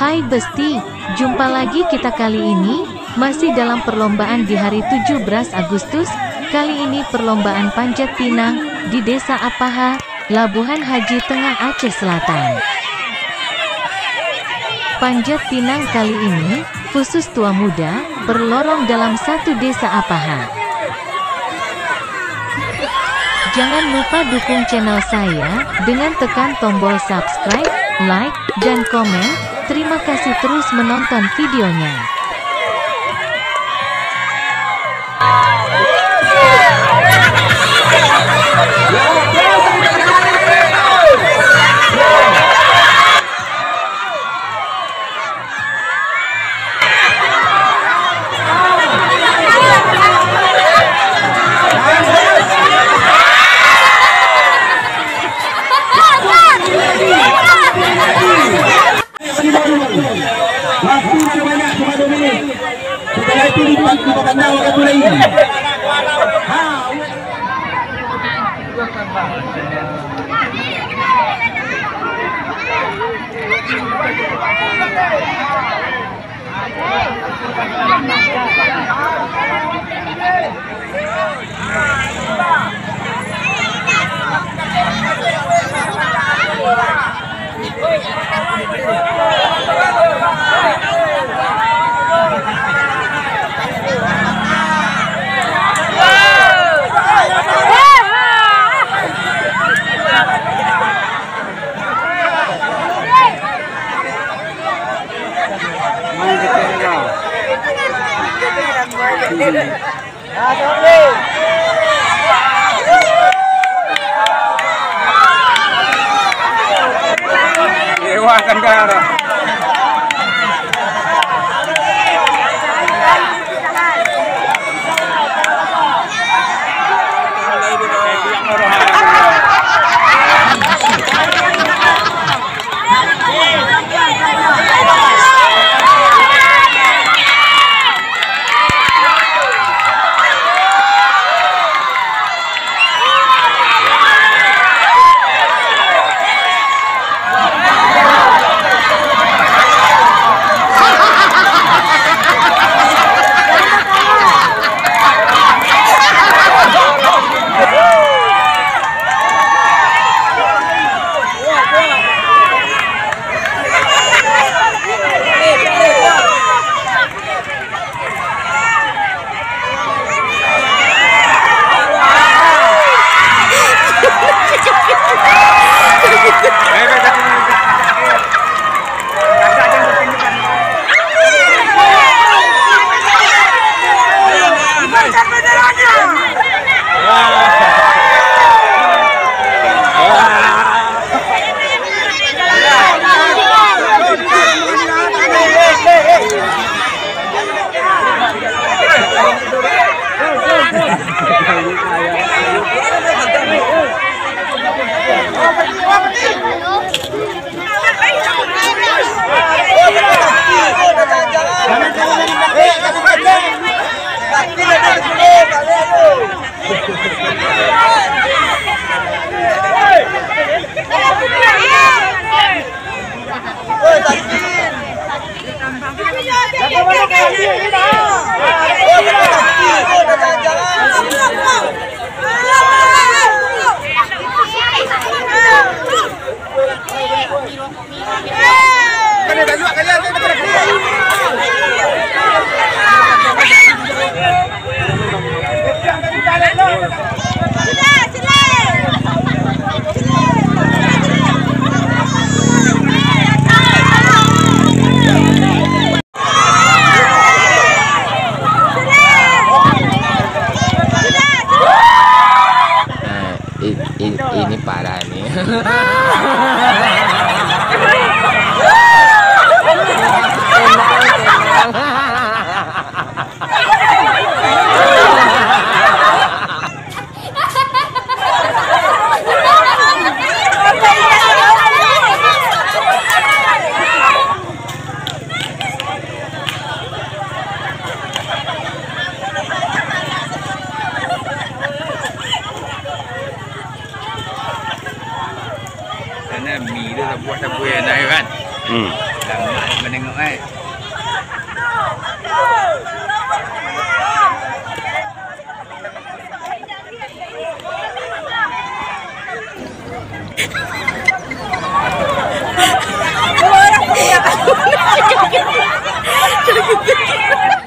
Hai Besti, jumpa lagi kita kali ini, masih dalam perlombaan di hari 17 Agustus, kali ini perlombaan panjat pinang, di Desa Apaha, Labuhan Haji Tengah Aceh Selatan. Panjat pinang kali ini, khusus tua muda, berlorong dalam satu desa Apaha. Jangan lupa dukung channel saya, dengan tekan tombol subscribe, like, dan komen. Terima kasih terus menonton videonya. Waktu sebanyak cuma 2 minit. Setelah itu lipat di kandang orang mulai. Dewa Tenggara. Ini parah nih. Mi tu buat sabu yang naik kan. Lama menengok Orang